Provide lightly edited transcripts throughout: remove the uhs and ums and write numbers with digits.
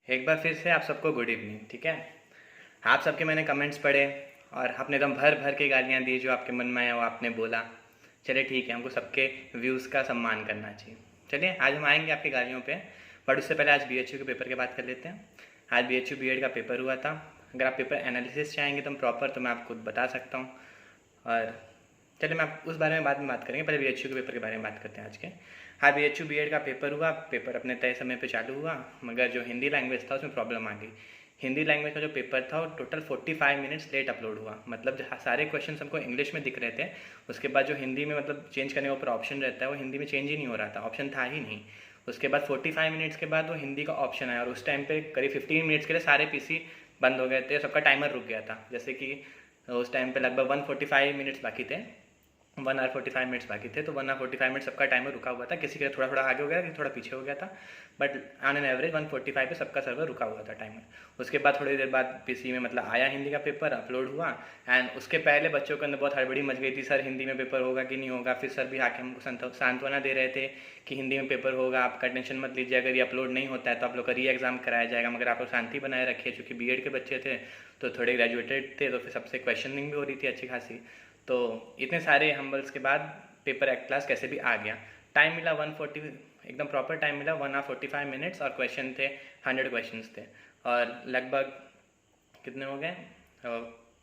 एक बार फिर से आप सबको गुड इवनिंग। ठीक है, आप सबके मैंने कमेंट्स पढ़े और आपने एकदम भर भर के गालियाँ दी, जो आपके मन में आया वो आपने बोला। चलिए ठीक है, हमको सबके व्यूज़ का सम्मान करना चाहिए। चलिए आज हम आएंगे आपकी गालियों पे, बट उससे पहले आज BHU के पेपर की बात कर लेते हैं। आज BHU B.Ed का पेपर हुआ था। अगर आप पेपर एनालिसिस चाहेंगे तो प्रॉपर, तो मैं आपको बता सकता हूँ। और चलिए मैं आप उस बारे में बाद में बात करेंगे, पहले BHU के पेपर के बारे में बात करते हैं आज के। हाँ, BHU B.Ed का पेपर हुआ। पेपर अपने तय समय पे चालू हुआ, मगर जो हिंदी लैंग्वेज था उसमें प्रॉब्लम आ गई। हिंदी लैंग्वेज का जो पेपर था वो टोटल 45 मिनट्स लेट अपलोड हुआ। मतलब जो सारे क्वेश्चन हमको इंग्लिश में दिख रहे थे, उसके बाद जो हिंदी में मतलब चेंज करने का ऊपर ऑप्शन रहता है, वो हिंदी में चेंज ही नहीं हो रहा था, ऑप्शन था ही नहीं। उसके बाद 45 मिनट्स के बाद वो हिंदी का ऑप्शन आया, और उस टाइम पे करीब 15 मिनट्स के लिए सारे PC बंद हो गए थे, सबका टाइमर रुक गया था। जैसे कि उस टाइम पे लगभग 145 मिनट्स बाकी थे, 1 hour 45 मिनट्स बाकी थे, तो 1 hour 45 मिनट सबका टाइमर रुका हुआ था। किसी का थोड़ा थोड़ा आगे हो गया, किसी थोड़ा पीछे हो गया था, बट ऑन एन एवरेज 145 पे सबका सर्वर रुका हुआ था टाइमर। उसके बाद थोड़ी देर बाद PC में मतलब आया, हिंदी का पेपर अपलोड हुआ। एंड उसके पहले बच्चों के अंदर बहुत हड़बड़ी मच गई थी, सर हिंदी में पेपर होगा कि नहीं होगा। फिर सर भी आके हमको सांत्वना दे रहे थे कि हिंदी में पेपर होगा, आपका टेंशन मत लीजिए, अगर ये अपलोड नहीं होता है तो आप लोग का री एग्ज़ाम कराया जाएगा, मगर आप लोग शांति बनाए रखिए। चूँकि B.Ed के बच्चे थे तो थोड़े ग्रेजुएटेड थे, तो फिर सबसे क्वेश्चनिंग भी हो रही थी अच्छी खासी। तो इतने सारे हम्बल्स के बाद पेपर एक क्लास कैसे भी आ गया। टाइम मिला 140, एकदम प्रॉपर टाइम मिला, 1 hour 45 मिनट्स, और क्वेश्चन थे 100 क्वेश्चंस थे, और लगभग कितने हो गए,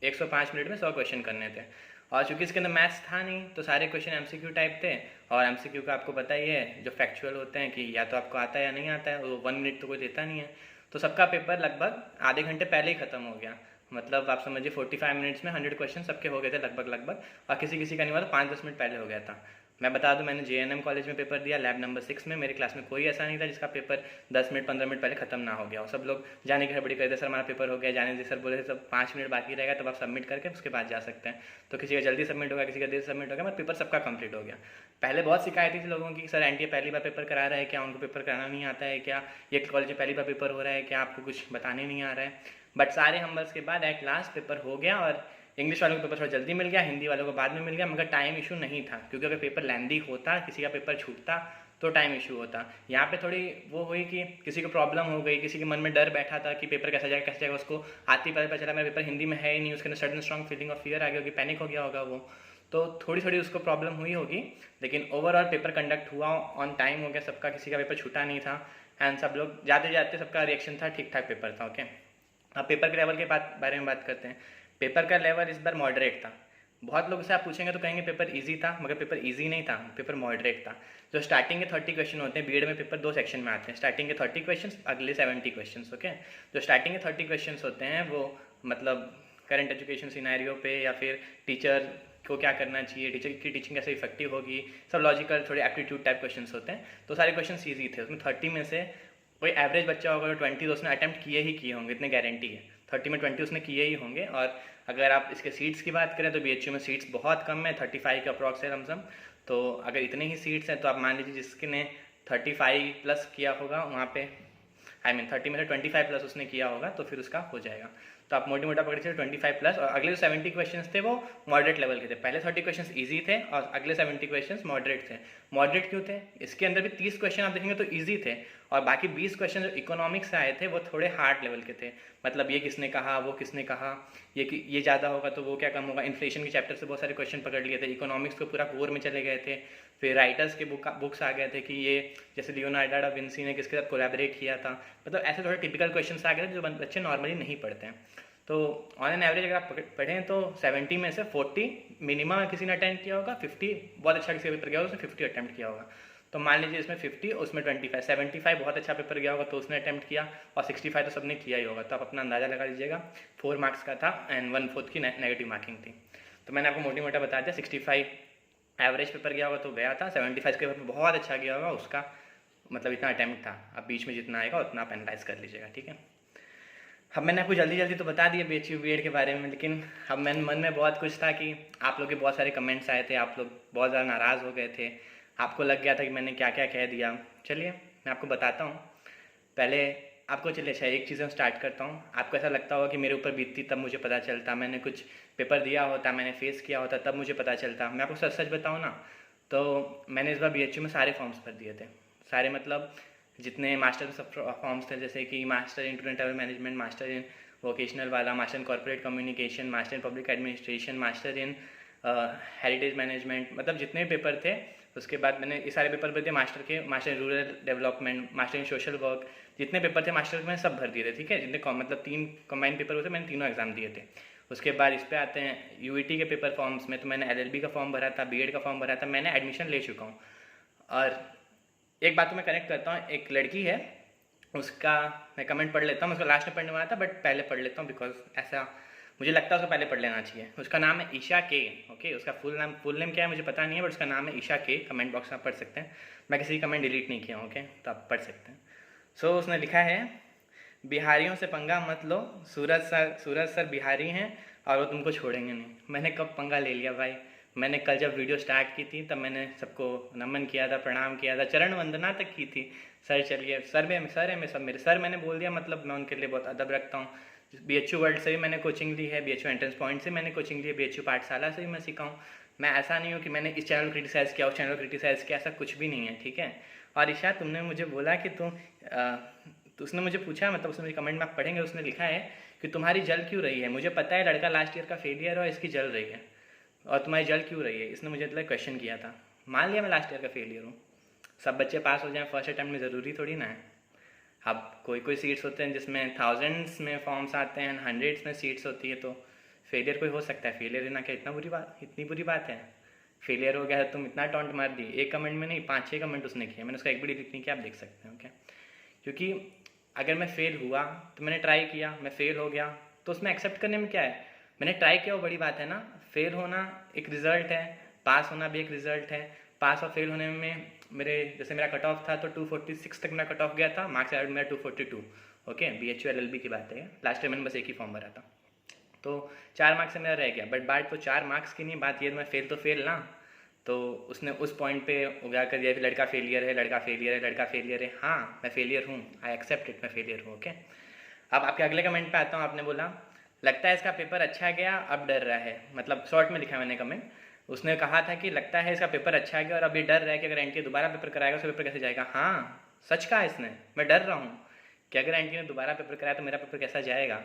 105 मिनट में 100 क्वेश्चन करने थे। और चूंकि इसके अंदर मैथ्स था नहीं, तो सारे क्वेश्चन MCQ टाइप थे। और MCQ का आपको पता ही है, जो फैक्चुअल होते हैं कि या तो आपको आता है या नहीं आता है, वो 1 मिनट तो कोई देता नहीं है। तो सबका पेपर लगभग आधे घंटे पहले ही ख़त्म हो गया। मतलब आप समझिए 45 मिनट्स में 100 क्वेश्चन सबके हो गए थे लगभग, और किसी किसी का नहीं हुआ तो 5-10 मिनट पहले हो गया था। मैं बता दूं, मैंने JNM कॉलेज में पेपर दिया, लैब नंबर 6 में। मेरी क्लास में कोई ऐसा नहीं था जिसका पेपर 10 मिनट 15 मिनट पहले खत्म ना हो गया हो। सब लोग जाने की हड़बड़ी करते, सर हमारा पेपर हो गया, जाने दीजिए सर, बोले सब 5 मिनट बाकी रहेगा तब आप सबमिट करके उसके बाद जा सकते हैं। तो किसी का जल्दी सबमिट होगा, किसी का देर सबमिट होगा, मगर पेपर सबका कंप्लीट हो गया। पहले बहुत शिकायतें थी लोगों की, सर NTA पहली बार पेपर करा रहा है क्या, उनको पेपर कराना नहीं आता है क्या, ये कॉलेज में पहली बार पेपर हो रहा है क्या, आपको कुछ बताने नहीं आ रहा है। बट सारे हम्बल्स के बाद एट लास्ट पेपर हो गया, और इंग्लिश वालों को पेपर थोड़ा जल्दी मिल गया, हिंदी वालों को बाद में मिल गया। मगर टाइम इशू नहीं था, क्योंकि अगर पेपर लेंदी होता, किसी का पेपर छूटता, तो टाइम इशू होता। यहाँ पे थोड़ी वो हुई कि किसी को प्रॉब्लम हो गई, किसी के मन में डर बैठा था कि पेपर कैसा जाएगा कैसा जाएगा, उसको आती पता चला मेरा पेपर हिंदी में है ही नहीं, उसके अंदर sudden strong feeling of fear आ गई होगी, पैनिक हो गया होगा वो। तो थोड़ी थोड़ी उसको प्रॉब्लम हुई होगी, लेकिन ओवरऑल पेपर कंडक्ट हुआ, ऑन टाइम हो गया सबका, किसी का पेपर छूटा नहीं था। एंड सब लोग जाते जाते सबका रिएक्शन था ठीक ठाक पेपर था। ओके, अब पेपर के लेवल के बारे में बात करते हैं। पेपर का लेवल इस बार मॉडरेट था। बहुत लोगों से आप पूछेंगे तो कहेंगे पेपर इजी था, मगर पेपर इजी नहीं था, पेपर मॉडरेट था। जो स्टार्टिंग के 30 क्वेश्चन होते हैं, B.Ed में पेपर 2 सेक्शन में आते हैं, स्टार्टिंग के 30 क्वेश्चन, अगले 70 क्वेश्चन। ओके, जो स्टार्टिंग के 30 क्वेश्चन होते हैं वो मतलब करंट एजुकेशन सिनेरियो पे, या फिर टीचर को क्या करना चाहिए, टीचर की टीचिंग कैसे इफेक्टिव होगी, सब लॉजिकल थोड़े एप्टीट्यूड टाइप क्वेश्चन होते हैं। तो सारे क्वेश्चन ईजी थे। उसमें 30 में से कोई एवरेज बच्चा होगा जो 20 तो उसने अटैम्प्ट किए ही किए होंगे, इतने गारंटी है, 30 में 20 उसने किए ही होंगे। और अगर आप इसके सीट्स की बात करें तो BHU में सीट्स बहुत कम है, 35 के अप्रॉक्स है लमसम। तो अगर इतने ही सीट्स हैं तो आप मान लीजिए जिसके ने 35 प्लस किया होगा वहाँ पे, आई मीन 30 में से 25 प्लस उसने किया होगा, तो फिर उसका हो जाएगा। तो आप मोटा पकड़ चलिए 25 प्लस, और अगले जो 70 क्वेश्चन थे वो मॉडरेट लेवल के थे। पहले 30 क्वेश्चन ईजी थे और अगले 70 क्वेश्चन मॉडरेट थे। मॉडरेट क्यों थे? इसके अंदर भी 30 क्वेश्चन आप देखेंगे तो ईजी थे, और बाकी 20 क्वेश्चन जो इकोनॉमिक्स से आए थे वो थोड़े हार्ड लेवल के थे। मतलब ये किसने कहा, वो किसने कहा, ये ज़्यादा होगा तो वो क्या कम होगा, इन्फ्लेशन के चैप्टर से बहुत सारे क्वेश्चन पकड़ लिए थे। इकोनॉमिक्स को पूरा कोर में चले गए थे। फिर राइटर्स के बुक्स आ गए थे कि ये जैसे लियोनार्डो डा विंसी ने किसके साथ कोलैबोरेट किया था। मतलब ऐसे थोड़े टिपिकल क्वेश्चन आ गए थे जो बच्चे नॉर्मली नहीं पढ़ते हैं। तो ऑन एन एवरेज अगर आप पढ़ें तो 70 में से 40 मिनिमम किसी ने अटेम्प्ट किया होगा, 50 बहुत अच्छा किसी का पेपर गया होगा, उसने 50 अटेम्प्ट किया होगा। तो मान लीजिए इसमें 50, उसमें 25, 75 बहुत अच्छा पेपर गया होगा तो उसने अटेम्प्ट किया, और 65 तो सबने किया ही होगा। तो आप अपना अंदाज़ा लगा लीजिएगा। 4 मार्क्स का था एंड 1/4 की नेगेटिव मार्किंग थी। तो मैंने आपको मोटा बता दिया, 65 एवरेज पेपर गया होगा तो गया था, 75 के पेपर बहुत अच्छा गया होगा उसका, मतलब इतना अटैम्प्ट था। अब बीच में जितना आएगा उतना आप एनालाइज कर लीजिएगा, ठीक है। अब मैंने आपको जल्दी तो बता दिया BHU B.Ed के बारे में, लेकिन अब मेरे मन में बहुत कुछ था कि आप लोग के बहुत सारे कमेंट्स आए थे, आप लोग बहुत ज़्यादा नाराज़ हो गए थे, आपको लग गया था कि मैंने क्या क्या कह दिया। चलिए मैं आपको बताता हूँ। पहले आपको चलिए अच्छा एक चीज़ स्टार्ट करता हूँ। आपको ऐसा लगता होगा कि मेरे ऊपर बीतती तब मुझे पता चलता, मैंने कुछ पेपर दिया होता, मैंने फेस किया होता, तब मुझे पता चलता। मैं आपको सच बताऊँ ना, तो मैंने इस बार BHU में सारे फॉर्म्स भर दिए थे, सारे मतलब जितने मास्टर फॉर्म्स थे, जैसे कि master in tour and travel management, master in vocational वाला, master in corporate communication, master in public administration, master in heritage management, मतलब जितने पेपर थे उसके बाद मैंने ये सारे पेपर भर दिए मास्टर के। Master in rural development, master in social work, जितने पेपर थे मास्टर के मैंने सब भर दिए थे, ठीक है। जितने मतलब 3 कंबाइंड पेपर होते मैंने तीनों एग्जाम दिए थे। उसके बाद इस पे आते हैं यूईटी के पेपर फॉर्म्स में, तो मैंने एलएलबी का फॉर्म भरा था, बीएड का फॉर्म भरा था, मैंने एडमिशन ले चुका हूँ। और एक बात तो मैं कनेक्ट करता हूँ, एक लड़की है उसका मैं कमेंट पढ़ लेता हूँ, उसको लास्ट में पढ़ने वाला था बट पहले पढ़ लेता हूँ बिकॉज ऐसा मुझे लगता है उसको पहले पढ़ लेना चाहिए। उसका नाम है ईशा के, ओके। उसका फुल नेम क्या है मुझे पता नहीं है, बट उसका नाम है ईशा के। कमेंट बॉक्स में पढ़ सकते हैं, मैं किसी कमेंट डिलीट नहीं किया, ओके, तो आप पढ़ सकते हैं। सो उसने लिखा है, बिहारियों से पंगा मत लो, सूरज सर बिहारी हैं और वो तुमको छोड़ेंगे नहीं। मैंने कब पंगा ले लिया भाई? मैंने कल जब वीडियो स्टार्ट की थी तब मैंने सबको नमन किया था, प्रणाम किया था, चरण वंदना तक की थी। सर चलिए, सर है मैं सब मेरे सर मैंने बोल दिया, मतलब मैं उनके लिए बहुत अदब रखता हूँ। BHU वर्ल्ड से भी मैंने कोचिंग ली है, BHU एंट्रेंस पॉइंट से मैंने कोचिंग ली है, BHU पाठशाला से भी मैं सीखा हूँ। मैं ऐसा नहीं हूँ कि मैंने इस चैनल को क्रिटिसाइज़ किया, उस चैनल को क्रिटिसाइज़ किया, ऐसा कुछ भी नहीं है, ठीक है। और ईशा, तुमने मुझे बोला कि तो उसने मुझे पूछा, मतलब उसने मुझे कमेंट में आप पढ़ेंगे, उसने लिखा है कि तुम्हारी जल क्यों रही है। मुझे पता है लड़का लास्ट ईयर का फेलियर है और इसकी जल रही है, और तुम्हारी जल क्यों रही है, इसने मुझे मतलब क्वेश्चन किया था। मान लिया मैं लास्ट ईयर का फेलियर हूँ, सब बच्चे पास हो जाएं फर्स्ट अटैम्प्ट में, ज़रूरी थोड़ी ना है। अब कोई सीट्स होते हैं जिसमें थाउजेंड्स में फॉर्म्स आते हैं, हंड्रेड्स में सीट्स होती है, तो फेलियर कोई हो सकता है। फेलियर ना क्या इतनी बुरी बात है? फेलियर हो गया है, तुम इतना टॉन्ट मार दी, एक कमेंट में नहीं 5-6 कमेंट उसने किया, मैंने उसका एक भी डिलीट नहीं किया, आप देख सकते हैं, ओके। क्योंकि अगर मैं फेल हुआ तो मैंने ट्राई किया, मैं फेल हो गया तो उसमें एक्सेप्ट करने में क्या है? मैंने ट्राई किया वो बड़ी बात है ना। फेल होना एक रिजल्ट है, पास होना भी एक रिजल्ट है। पास और फेल होने में जैसे मेरा कट ऑफ था तो 246 तक मेरा कट ऑफ गया था, मार्क्स एवरेज मेरा 242, ओके। BHU LLB की बात है, लास्ट ईयर मैंने बस एक ही फॉर्म भरा था, तो 4 मार्क्स से मेरा रह गया। बट बात तो 4 मार्क्स की नहीं, बात ये मैं फेल तो फेल ना। तो उसने उस पॉइंट पे उगा कर दिया कि लड़का फेलियर है, लड़का फेलियर है, लड़का फेलियर है। हाँ, मैं फेलियर हूँ, आई एक्सेप्ट इट, मैं फेलियर हूँ, ओके। अब आपके अगले कमेंट पे आता हूँ। आपने बोला लगता है इसका पेपर अच्छा गया, अब डर रहा है, मतलब शॉर्ट में लिखा मैंने कमेंट। उसने कहा था कि लगता है इसका पेपर अच्छा गया और अभी डर रहा है कि अगर एनटीए दोबारा पेपर कराएगा उसका पेपर कैसे जाएगा। हाँ, सच कहा इसने, मैं डर रहा हूँ कि अगर एनटीए ने दोबारा पेपर कराया तो मेरा पेपर कैसा जाएगा।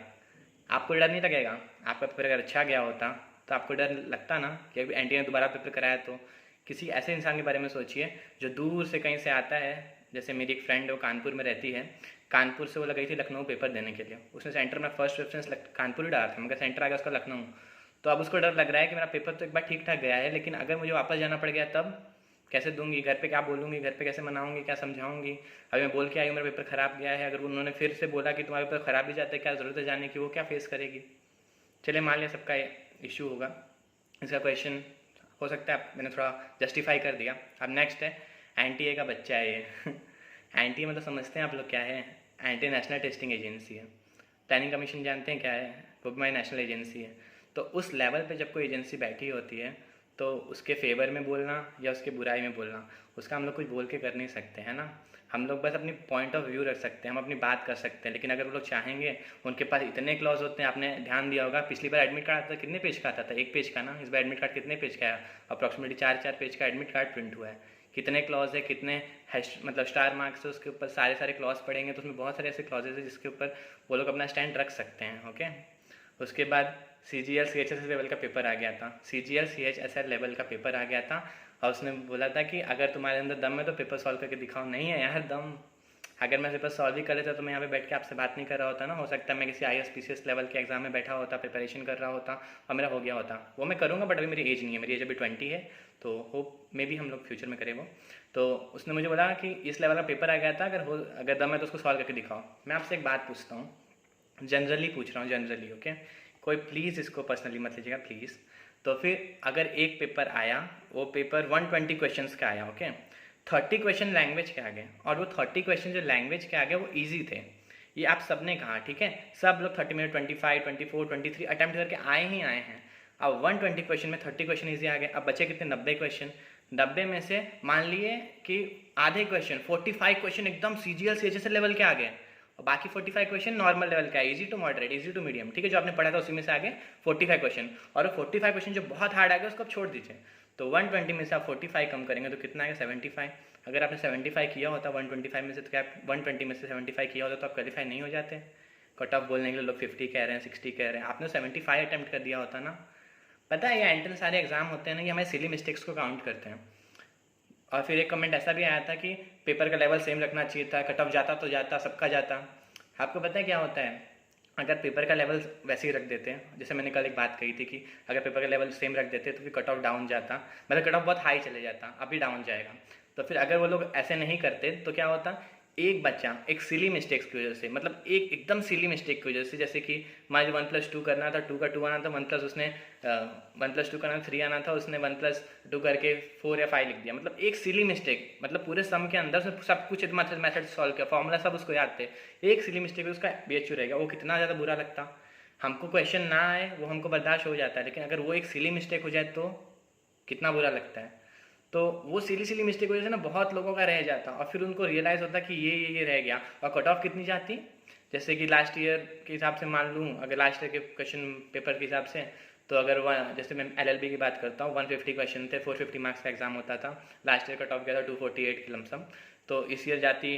आपको डर नहीं लगेगा? आपका पेपर अगर अच्छा गया होता तो आपको डर लगता ना कि अगर एनटीए ने दोबारा पेपर कराया तो। किसी ऐसे इंसान के बारे में सोचिए जो दूर से कहीं से आता है, जैसे मेरी एक फ्रेंड है वो कानपुर में रहती है, कानपुर से वो लगाई थी लखनऊ पेपर देने के लिए। उसने सेंटर में फर्स्ट प्रेफरेंस कानपुर ही डाला था, मगर सेंटर आ गया उसका लखनऊ। तो अब उसको डर लग रहा है कि मेरा पेपर तो एक बार ठीक ठाक गया है, लेकिन अगर मुझे वापस जाना पड़ गया तब कैसे दूंगी, घर पे क्या बोलूँगी, घर पे कैसे मनाऊंगी, क्या समझाऊंगी। अभी मैं बोल के आई हूँ मेरा पेपर ख़राब गया है, अगर उन्होंने फिर से बोला कि तुम्हारा पेपर ख़राब भी जाता है, क्या ज़रूरत है जाने की, वो क्या फेस करेगी। चलिए मान लिया सबका इशू होगा, इसका क्वेश्चन हो सकता है मैंने थोड़ा जस्टिफाई कर दिया। अब नेक्स्ट है एनटीए का बच्चा है ये एनटीए मतलब समझते हैं आप लोग क्या है? एंटी नेशनल टेस्टिंग एजेंसी है। प्लानिंग कमीशन जानते हैं क्या है? वो भी हमारी नेशनल एजेंसी है। तो उस लेवल पे जब कोई एजेंसी बैठी होती है तो उसके फेवर में बोलना या उसके बुराई में बोलना, उसका हम लोग कुछ बोल के कर नहीं सकते, है ना। हम लोग बस अपनी पॉइंट ऑफ व्यू रख सकते हैं, हम अपनी बात कर सकते हैं। लेकिन अगर वो लोग चाहेंगे, उनके पास इतने क्लॉज होते हैं। आपने ध्यान दिया होगा पिछली बार एडमिट कार्ड आता था कितने पेज का आता था? 1 पेज का ना। इस बार एडमिट कार्ड कितने पेज का है? अप्रॉक्सीमेटली 4 पेज का एडमिट कार्ड प्रिंट हुआ है। कितने क्लॉज है, कितने मतलब स्टार मार्क्स है, उसके ऊपर सारे क्लॉज पढ़ेंगे तो उसमें बहुत सारे ऐसे क्लॉजेज है जिसके ऊपर वो लोग अपना स्टैंड रख सकते हैं, ओके। उसके बाद CGL CHSL लेवल का पेपर आ गया था, CGL CHSL लेवल का पेपर आ गया था, और उसने बोला था कि अगर तुम्हारे अंदर दम है तो पेपर सॉल्व करके दिखाओ। नहीं है यार दम। अगर मैं पेपर सॉल्व ही कर लेता तो मैं यहाँ पे बैठ के आपसे बात नहीं कर रहा होता ना। हो सकता है मैं किसी IAS PCS लेवल के एग्जाम में बैठा होता, प्रिपरेशन कर रहा होता और मेरा हो गया होता। वो मैं करूँगा, बट अभी मेरी एज नहीं है, मेरी एज अभी 20 है, तो होप मे भी हम लोग फ्यूचर में करें वो। तो उसने मुझे बोला कि इस लेवल का पेपर आ गया था, अगर दम है तो उसको सॉल्व करके दिखाओ। मैं आपसे एक बात पूछता हूँ, जनरली पूछ रहा हूँ, जनरली, ओके। कोई प्लीज़ इसको पर्सनली मत लीजिएगा प्लीज़। तो फिर अगर एक पेपर आया, वो पेपर 120 क्वेश्चंस का आया, ओके। 30 क्वेश्चन लैंग्वेज के आ गए, और वो 30 क्वेश्चन जो लैंग्वेज के आ गए वो ईजी थे। ये आप सब ने कहा, ठीक है। सब लोग 30 मिनट 25, 24, 23 अटैम्प्ट करके आए हैं। अब 120 क्वेश्चन में 30 क्वेश्चन ईजी आ गए। अब बचे कितने? 90 क्वेश्चन। 90 में से मान लिए कि आधे क्वेश्चन 45 क्वेश्चन एकदम CGL CHSL लेवल के आ गए, और बाकी 45 क्वेश्चन नॉर्मल लेवल का है, easy to moderate, easy to medium, ठीक है। जो आपने पढ़ा था उसी में से आगे 45 क्वेश्चन, और 45 क्वेश्चन जो बहुत हार्ड आ गया उसको आप छोड़ दीजिए। तो 120 में से आप 45 कम करेंगे तो कितना आएगा? 75। अगर आपने 75 किया होता 125 में से, तो क्या 120 में से 75 किया होता तो आप क्वालिफाई नहीं हो जाते? कट ऑफ बोलने के लिए लोग 50 कह रहे हैं, 60 कह रहे हैं, आपने 75 अटैम्प्ट कर दिया होता ना। पता है ये एंट्रेंस सारे एग्जाम होते हैं ना, ये हमारे सिली मिस्टेक्स को काउंट करते हैं। और फिर एक कमेंट ऐसा भी आया था कि पेपर का लेवल सेम रखना चाहिए था, कट ऑफ जाता तो जाता, सबका जाता। आपको पता है क्या होता है, अगर पेपर का लेवल वैसे ही रख देते हैं, जैसे मैंने कल एक बात कही थी कि अगर पेपर का लेवल सेम रख देते तो फिर कट ऑफ डाउन जाता, मतलब कट ऑफ बहुत हाई चले जाता, अभी डाउन जाएगा। तो फिर अगर वो लोग ऐसे नहीं करते तो क्या होता, एक बच्चा एक सिली मिस्टेक्स की वजह से, मतलब एक एकदम सिली मिस्टेक की वजह से, जैसे कि मान लीजिए 1+2 करना था, 2 का 2 आना था, 1+2 करना था 3 आना था, उसने 1+2 करके 4 या 5 लिख दिया, मतलब एक सिली मिस्टेक, मतलब पूरे सम के अंदर से सब कुछ मैथड सॉल्व किया, फॉर्मूला सब उसको याद थे, एक सिली मिस्टेक उसका BHU रहेगा, वो कितना ज़्यादा बुरा लगता। हमको क्वेश्चन ना आए वो हमको बर्दाश्त हो जाता है, लेकिन अगर वो एक सिली मिस्टेक हो जाए तो कितना बुरा लगता है। तो वो सिली मिस्टेक की वजह से ना बहुत लोगों का रह जाता, और फिर उनको रियलाइज़ होता कि ये रह गया, और कट ऑफ कितनी जाती, जैसे कि लास्ट ईयर के हिसाब से मान लूँ, अगर लास्ट ईयर के क्वेश्चन पेपर के हिसाब से, तो अगर वह जैसे मैं LLB की बात करता हूँ, 150 क्वेश्चन थे, 450 मार्क्स का एग्जाम होता था, लास्ट ईयर कट ऑफ गया था 248 की लमसम, तो इस ईयर जाती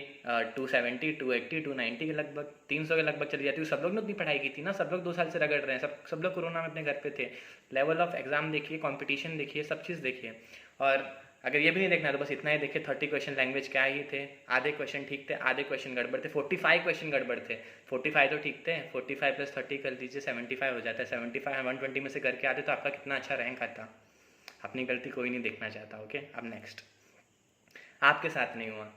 270, 280, 290 के लगभग, 300 के लगभग चली जाती। सब लोग ने अपनी पढ़ाई की थी ना, सब लोग 2 साल से रगड़ रहे हैं, सब लोग कोरोना में अपने घर पे थे। लेवल ऑफ एग्जाम देखिए, कॉम्पिटिशन देखिए, सब चीज़ देखिए। और अगर ये भी नहीं देखना तो बस इतना ही देखिए, 30 क्वेश्चन लैंग्वेज क्या ही थे, आधे क्वेश्चन ठीक थे, आधे क्वेश्चन गड़बड़ थे, 45 क्वेश्चन गड़बड़ थे, 45 तो ठीक थे, 45 + 30 कर लीजिए, 75 हो जाता है। 75 120 में से करके आते तो आपका कितना अच्छा रैंक आता। अपनी गलती कोई नहीं देखना चाहता। ओके, अब नेक्स्ट, आपके साथ नहीं हुआ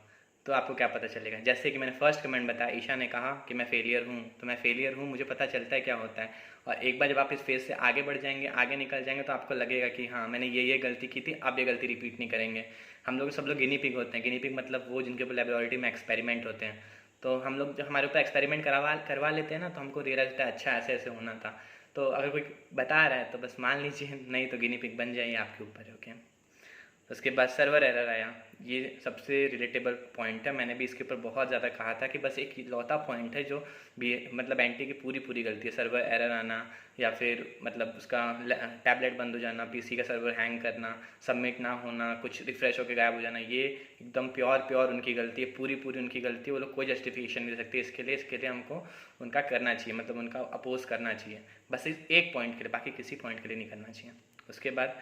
तो आपको क्या पता चलेगा। जैसे कि मैंने फर्स्ट कमेंट बताया, ईशा ने कहा कि मैं फेलियर हूँ, तो मैं फेलियर हूँ, मुझे पता चलता है क्या होता है। और एक बार जब आप इस फेज से आगे बढ़ जाएंगे, आगे निकल जाएंगे, तो आपको लगेगा कि हाँ मैंने ये गलती की थी, अब ये गलती रिपीट नहीं करेंगे। हम लोग सब लोग गिनी पिग होते हैं। गिनी पिग मतलब वो जिनके ऊपर लेबोरेटरी में एक्सपेरिमेंट होते हैं। तो हम लोग जब हमारे ऊपर एक्सपेरिमेंट करवा लेते हैं ना, तो हमको रियलाइज होता है अच्छा ऐसे ऐसे होना था। तो अगर कोई बता रहा है तो बस मान लीजिए, नहीं तो गिनी पिग बन जाइए आपके ऊपर। ओके, उसके बाद सर्वर एरर आया। ये सबसे रिलेटेबल पॉइंट है, मैंने भी इसके ऊपर बहुत ज़्यादा कहा था कि बस एक लौता पॉइंट है जो भी मतलब एंटी की पूरी गलती है, सर्वर एरर आना, या फिर मतलब उसका टैबलेट बंद हो जाना, पीसी का सर्वर हैंग करना, सबमिट ना होना, कुछ रिफ्रेश होकर गायब हो जाना, ये एकदम प्योर उनकी गलती है, पूरी उनकी गलती है। वो लोग कोई जस्टिफिकेशन नहीं दे सकते इसके लिए हमको उनका करना चाहिए, मतलब उनका अपोज करना चाहिए, बस इस एक पॉइंट के लिए, बाकी किसी पॉइंट के लिए नहीं करना चाहिए। उसके बाद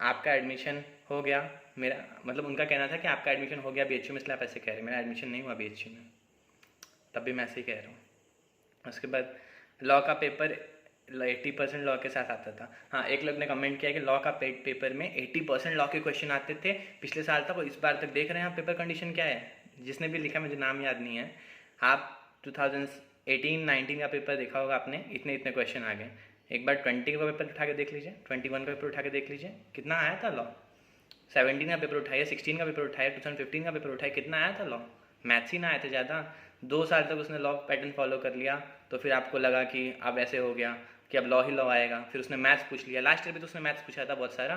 आपका एडमिशन हो गया, मेरा मतलब उनका कहना था कि आपका एडमिशन हो गया BHU में, इसलिए आप ऐसे कह रहे हैं। मेरा एडमिशन नहीं हुआ BHU में, तब भी मैं ऐसे ही कह रहा हूँ। उसके बाद लॉ का पेपर 80% लॉ के साथ आता था। हाँ, एक लोग ने कमेंट किया कि लॉ का पेपर में 80% लॉ के क्वेश्चन आते थे पिछले साल तक, और इस बार तक देख रहे हैं आप पेपर कंडीशन क्या है। जिसने भी लिखा मुझे नाम याद नहीं है, आप 2018-19 का पेपर देखा होगा आपने, इतने क्वेश्चन आ गए। एक बार 20 का पेपर उठा के देख लीजिए, 21 का पेपर उठा के देख लीजिए, कितना आया था लॉ। 17 का पेपर उठाइए, 16 का पेपर उठाइए, 2015 का पेपर उठाइए, कितना आया था लॉ। मैथ्स ही ना आए थे ज़्यादा। 2 साल तक उसने लॉ पैटर्न फॉलो कर लिया, तो फिर आपको लगा कि अब ऐसे हो गया कि अब लॉ ही लॉ आएगा। फिर उसने मैथ्स पूछ लिया, लास्ट ईयर भी तो उसने मैथ्स पूछा था बहुत सारा,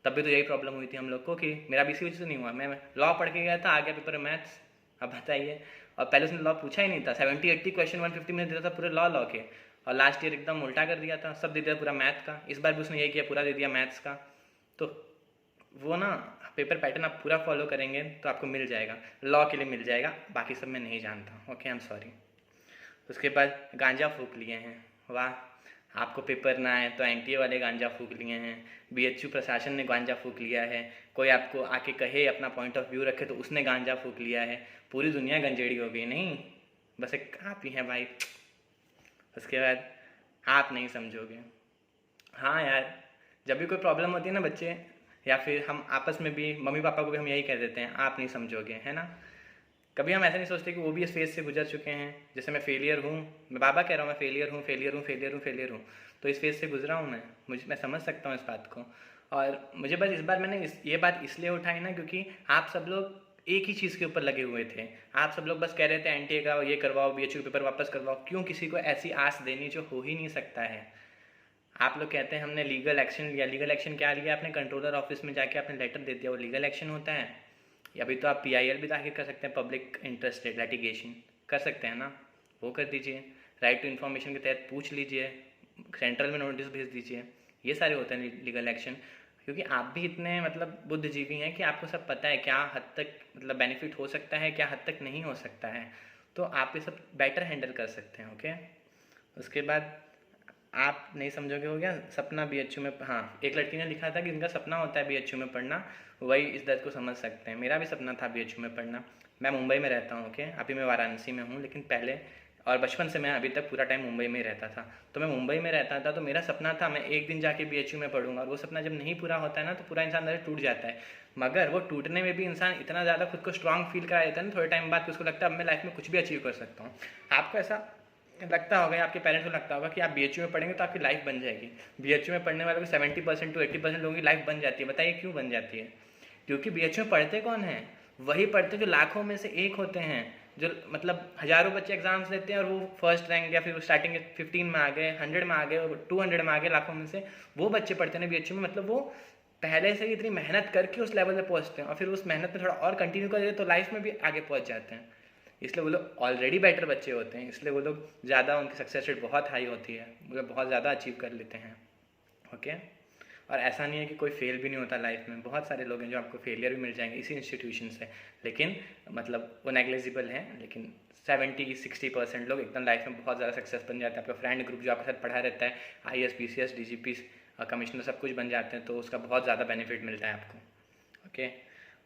तब भी तो यही प्रॉब्लम हुई थी हम लोग को कि मेरा भी इसी वजह से नहीं हुआ। मैं लॉ पढ़ के गया था, आ गया पेपर में मैथ्स। अब बताइए, और पहले उसने लॉ पूछा ही नहीं था। 70-80 क्वेश्चन 150 में देता था पूरे लॉ के, और लास्ट ईयर एकदम उल्टा कर दिया था, सब दे दिया पूरा मैथ का। इस बार भी उसने यही किया, पूरा दे दिया मैथ्स का। तो वो ना पेपर पैटर्न आप पूरा फॉलो करेंगे तो आपको मिल जाएगा, लॉ के लिए मिल जाएगा, बाकी सब मैं नहीं जानता। Okay, I am sorry. उसके बाद गांजा फूक लिए हैं, वाह, आपको पेपर ना आए तो NTA वाले गांजा फूक लिए हैं, BHU प्रशासन ने गांजा फूक लिया है, कोई आपको आके कहे अपना पॉइंट ऑफ व्यू रखे तो उसने गांजा फूक लिया है, पूरी दुनिया गंजेड़ी हो गई। नहीं, बस एक आप ही हैं भाई। उसके बाद आप नहीं समझोगे। हाँ यार, जब भी कोई प्रॉब्लम होती है ना बच्चे, या फिर हम आपस में भी मम्मी पापा को भी हम यही कह देते हैं, आप नहीं समझोगे, है ना। कभी हम ऐसा नहीं सोचते कि वो भी इस फेज से गुजर चुके हैं। जैसे मैं फेलियर हूँ, मैं बाबा कह रहा हूँ मैं फेलियर हूँ, तो इस फेज से गुजरा हूँ मैं समझ सकता हूँ इस बात को। और मुझे बस इस बार मैंने ये बात इसलिए उठाई ना, क्योंकि आप सब लोग एक ही चीज़ के ऊपर लगे हुए थे। आप सब लोग बस कह रहे थे NTA का ये करवाओ, BHU पेपर वापस करवाओ। क्यों किसी को ऐसी आस देनी जो हो ही नहीं सकता है। आप लोग कहते हैं हमने लीगल एक्शन लिया, लीगल एक्शन क्या लिया आपने, कंट्रोलर ऑफिस में जाके आपने लेटर दे दिया, वो लीगल एक्शन होता है। या अभी तो आप PIL भी दाखिल कर सकते हैं, पब्लिक इंटरेस्ट लिटिगेशन कर सकते हैं ना, वो कर दीजिए। राइट टू इन्फॉर्मेशन के तहत पूछ लीजिए, सेंट्रल में नोटिस भेज दीजिए, ये सारे होते हैं लीगल एक्शन। क्योंकि आप भी इतने मतलब बुद्धिजीवी हैं कि आपको सब पता है क्या हद तक मतलब बेनिफिट हो सकता है, क्या हद तक नहीं हो सकता है, तो आप ये सब बेटर हैंडल कर सकते हैं। ओके, उसके बाद आप नहीं समझोगे हो गया सपना बीएचयू में। हाँ, एक लड़की ने लिखा था कि उनका सपना होता है बीएचयू में पढ़ना, वही इस दर्द को समझ सकते हैं। मेरा भी सपना था बीएचयू में पढ़ना। मैं मुंबई में रहता हूँ। ओके, अभी मैं वाराणसी में हूँ, लेकिन पहले और बचपन से मैं अभी तक पूरा टाइम मुंबई में ही रहता था। तो मैं मुंबई में रहता था, तो मेरा सपना था मैं एक दिन जाके बीएचयू में पढ़ूंगा। और वो सपना जब नहीं पूरा होता है ना, तो पूरा इंसान अंदर टूट जाता है। मगर वो टूटने में भी इंसान इतना ज़्यादा खुद को स्ट्रांग फील करा देता है ना, थोड़े टाइम बाद उसको लगता है अब मैं लाइफ में कुछ भी अचीव कर सकता हूँ। आपको ऐसा लगता होगा या आपके पेरेंट्स को लगता होगा कि आप बीएचयू में पढ़ेंगे तो आपकी लाइफ बन जाएगी। बीएचयू में पढ़ने वालों की 70% to 80% लोगों की लाइफ बन जाती है। बताइए क्यों बन जाती है? क्योंकि बीएचयू में पढ़ते कौन है? वही पढ़ते जो लाखों में से एक होते हैं, जो मतलब हज़ारों बच्चे एग्जाम्स देते हैं और वो फर्स्ट रैंक या फिर स्टार्टिंग 15 में आ गए, 100 में आ गए, 200 में आ गए, लाखों में से वो बच्चे पढ़ते हैं बीएचयू में। मतलब वो पहले से ही इतनी मेहनत करके उस लेवल पे पहुंचते हैं और फिर उस मेहनत में थोड़ा और कंटिन्यू कर देते तो लाइफ में भी आगे पहुंच जाते हैं। इसलिए वो लोग ऑलरेडी बेटर बच्चे होते हैं, इसलिए वो लोग ज़्यादा, उनकी सक्सेस रेट बहुत हाई होती है, वो लोग बहुत ज़्यादा अचीव कर लेते हैं। ओके, और ऐसा नहीं है कि कोई फेल भी नहीं होता लाइफ में। बहुत सारे लोग हैं जो आपको फेलियर भी मिल जाएंगे इसी इंस्टीट्यूशन से, लेकिन मतलब वो नेग्लिजिबल हैं। लेकिन 70-60% लोग एकदम लाइफ में बहुत ज़्यादा सक्सेस बन जाते हैं। आपका फ्रेंड ग्रुप जो आपके साथ पढ़ा रहता है, IAS PCS DGP कमिश्नर सब कुछ बन जाते हैं, तो उसका बहुत ज़्यादा बेनिफिट मिलता है आपको। ओके,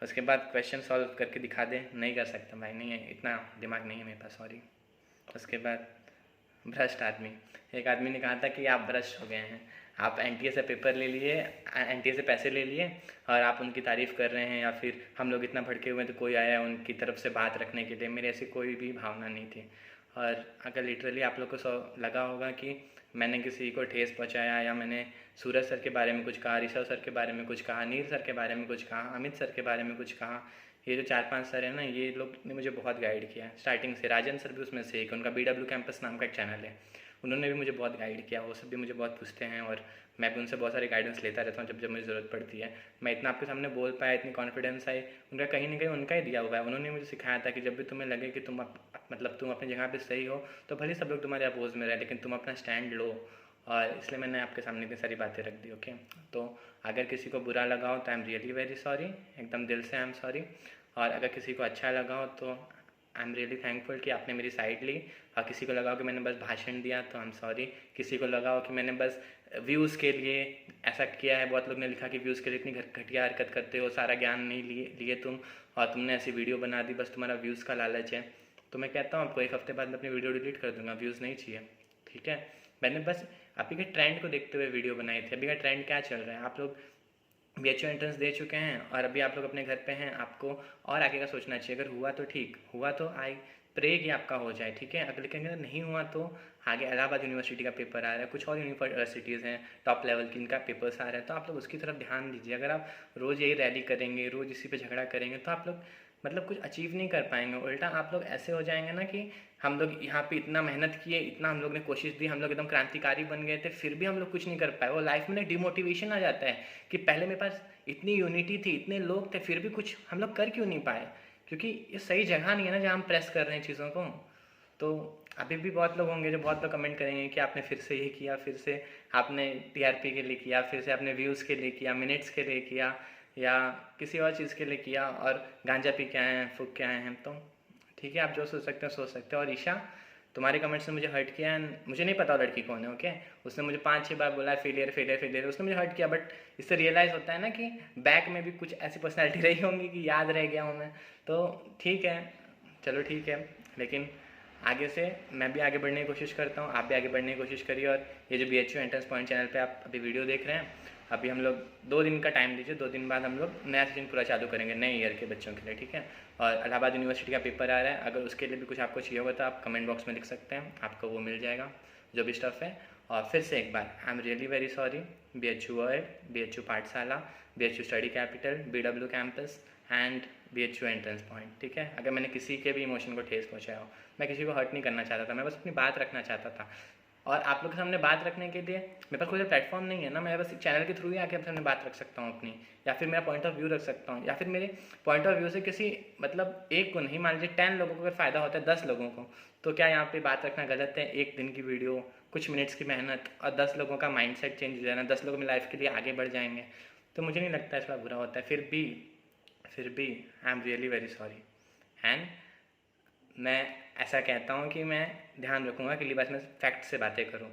उसके बाद क्वेश्चन सॉल्व करके दिखा दे, नहीं कर सकता भाई, नहीं है, इतना दिमाग नहीं है मेरे पास, सॉरी। उसके बाद भ्रष्ट आदमी, एक आदमी ने कहा था कि आप भ्रष्ट हो गए हैं, आप NTA से पेपर ले लिए, NTA से पैसे ले लिए और आप उनकी तारीफ़ कर रहे हैं, या फिर हम लोग इतना भड़के हुए हैं तो कोई आया उनकी तरफ से बात रखने के लिए। मेरे ऐसी कोई भी भावना नहीं थी। और अगर लिटरली आप लोग को लगा होगा कि मैंने किसी को ठेस पहुंचाया या मैंने सूरज सर के बारे में कुछ कहा, ऋषभ सर के बारे में कुछ कहा, नील सर के बारे में कुछ कहा, अमित सर के बारे में कुछ कहा, ये जो 4-5 सर हैं ना, ये लोग ने मुझे बहुत गाइड किया स्टार्टिंग से। राजन सर भी उसमें से एक, उनका BW कैंपस नाम का एक चैनल है, उन्होंने भी मुझे बहुत गाइड किया। वो सब भी मुझे बहुत पूछते हैं और मैं भी उनसे बहुत सारी गाइडेंस लेता रहता हूँ जब जब मुझे ज़रूरत पड़ती है। मैं इतना आपके सामने बोल पाया, इतनी कॉन्फिडेंस आई, उनका कहीं ना कहीं उनका ही दिया हुआ है। उन्होंने मुझे सिखाया था कि जब भी तुम्हें लगे कि तुम मतलब तुम अपनी जगह पे सही हो, तो भले सब लोग तुम्हारे अपोज में रहे, लेकिन तुम अपना स्टैंड लो। और इसलिए मैंने आपके सामने इतनी सारी बातें रख दी। ओके, तो अगर किसी को बुरा लगा हो तो आई एम रियली वेरी सॉरी, एकदम दिल से आई एम सॉरी। और अगर किसी को अच्छा लगा हो तो आई एम रियली थैंकफुल कि आपने मेरी साइड ली। और किसी को लगा हो कि मैंने बस भाषण दिया तो आई एम सॉरी। किसी को लगा हो कि मैंने बस व्यूज़ के लिए ऐसा किया है, बहुत लोग ने लिखा कि व्यूज़ के लिए इतनी घटिया हरकत करते हो, सारा ज्ञान नहीं लिए तुम, और तुमने ऐसी वीडियो बना दी, बस तुम्हारा व्यूज़ का लालच है। तो मैं कहता हूँ आपको, एक हफ्ते बाद मैं अपनी वीडियो डिलीट कर दूँगा, व्यूज़ नहीं चाहिए, ठीक है। मैंने बस अभी के ट्रेंड को देखते हुए वीडियो बनाई थी। अभी का ट्रेंड क्या चल रहा है, आप लोग BHU एंट्रेंस दे चुके हैं और अभी आप लोग अपने घर पे हैं, आपको और आगे का सोचना चाहिए। अगर हुआ तो ठीक, हुआ तो आई प्रे कि आपका हो जाए, ठीक है। अगर लेकिन अगर नहीं हुआ तो आगे इलाहाबाद यूनिवर्सिटी का पेपर आ रहा है, कुछ और यूनिवर्सिटीज़ हैं टॉप लेवल की, इनका पेपर्स आ रहा है, तो आप लोग उसकी तरफ ध्यान दीजिए। अगर आप रोज़ यही रैली करेंगे, रोज़ इसी पे झगड़ा करेंगे, तो आप लोग मतलब कुछ अचीव नहीं कर पाएंगे। उल्टा आप लोग ऐसे हो जाएंगे ना कि हम लोग यहाँ पे इतना मेहनत किए, इतना हम लोग ने कोशिश दी, हम लोग एकदम क्रांतिकारी बन गए थे, फिर भी हम लोग कुछ नहीं कर पाए। वो लाइफ में डिमोटिवेशन आ जाता है कि पहले मेरे पास इतनी यूनिटी थी, इतने लोग थे, फिर भी कुछ हम लोग कर क्यों नहीं पाए, क्योंकि ये सही जगह नहीं है ना जहाँ हम प्रेस कर रहे हैं चीज़ों को। तो अभी भी बहुत लोग होंगे जो बहुत लोग कमेंट करेंगे कि आपने फिर से ये किया, फिर से आपने TRP के लिए किया, फिर से आपने व्यूज़ के लिए किया, मिनट्स के लिए किया, या किसी और चीज़ के लिए किया, और गांजा पी के आए हैं, फूक के आए हैं। तो ठीक है, आप जो सोच सकते हैं सोच सकते हैं। और ईशा, तुम्हारे कमेंट्स ने मुझे हर्ट किया है। मुझे नहीं पता लड़की कौन है, ओके। उसने मुझे 5-6 बार बोला फेलियर फेलियर फेलियर, उसने मुझे हर्ट किया। बट इससे रियलाइज़ होता है ना कि बैक में भी कुछ ऐसी पर्सनैलिटी रही होंगी कि याद रह गया हूँ मैं। तो ठीक है, चलो ठीक है, लेकिन आगे से मैं भी आगे बढ़ने की कोशिश करता हूँ, आप भी आगे बढ़ने की कोशिश करिए। और ये जो BHU एंट्रेंस पॉइंट चैनल पे आप अभी वीडियो देख रहे हैं, अभी हम लोग 2 दिन का टाइम दीजिए, 2 दिन बाद हम लोग नया सेशन पूरा चालू करेंगे नए ईयर के बच्चों के लिए, ठीक है। और इलाहाबाद यूनिवर्सिटी का पेपर आ रहा है, अगर उसके लिए भी कुछ आपको चाहिए होगा तो आप कमेंट बॉक्स में लिख सकते हैं, आपको वो मिल जाएगा जो भी स्टफ़ है। और फिर से एक बार I am really very sorry. BHU BHU Pathshala, BHU study capital, BW campus and BHU entrance point, ठीक है। अगर मैंने किसी के भी इमोशन को ठेस पहुँचाया हो, मैं किसी को हर्ट नहीं करना चाहता था, मैं बस अपनी बात रखना चाहता था। और आप लोग के सामने बात रखने के लिए मेरे पास कोई प्लेटफॉर्म नहीं है ना, मैं बस एक चैनल के थ्रू ही आके आपके सामने बात रख सकता हूँ अपनी, या फिर मेरा पॉइंट ऑफ व्यू रख सकता हूँ, या फिर मेरे पॉइंट ऑफ व्यू से किसी मतलब एक को नहीं, मान लीजिए 10 लोगों को अगर फ़ायदा होता है 10 लोगों को, तो क्या यहाँ पे बात रखना गलत है? एक दिन की वीडियो, कुछ मिनट्स की मेहनत और 10 लोगों का माइंडसेट चेंज हो जाना, 10 लोग अपनी लाइफ के लिए आगे बढ़ जाएंगे। तो मुझे नहीं लगता इस बार बुरा होता है। फिर भी आई am really very sorry. And मैं ऐसा कहता हूँ कि मैं ध्यान रखूँगा कि बस मैं फैक्ट से बातें करूँ,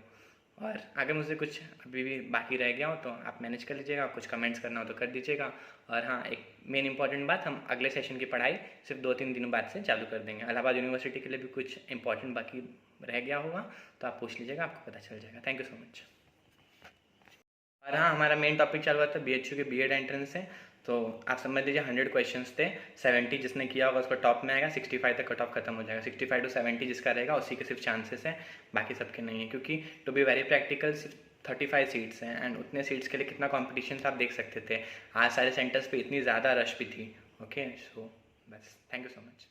और अगर मुझसे कुछ अभी भी बाकी रह गया हो तो आप मैनेज कर लीजिएगा, कुछ कमेंट्स करना हो तो कर दीजिएगा। और हाँ, एक मेन इंपॉर्टेंट बात, हम अगले सेशन की पढ़ाई सिर्फ 2-3 दिनों बाद से चालू कर देंगे। इलाहाबाद यूनिवर्सिटी के लिए भी कुछ इंपॉर्टेंट बाकी रह गया होगा तो आप पूछ लीजिएगा, आपको पता चल जाएगा। Thank you so much. और हाँ, हमारा मेन टॉपिक चल रहा था BHU के बीएड एंट्रेंस है। तो आप समझ लीजिए 100 क्वेश्चंस थे, 70 जिसने किया होगा उसको टॉप में आएगा, 65 तक कट ऑफ खत्म हो जाएगा। 65 to 70 जिसका रहेगा उसी के सिर्फ चांसेस हैं, बाकी सबके नहीं है। क्योंकि टू बी वेरी प्रैक्टिकल सिर्फ 35 सीट्स हैं, एंड उतने सीट्स के लिए कितना कॉम्पिटिशन था आप देख सकते थे। आज सारे सेंटर्स पे इतनी ज़्यादा रश भी थी। ओके, सो बस, थैंक यू सो मच।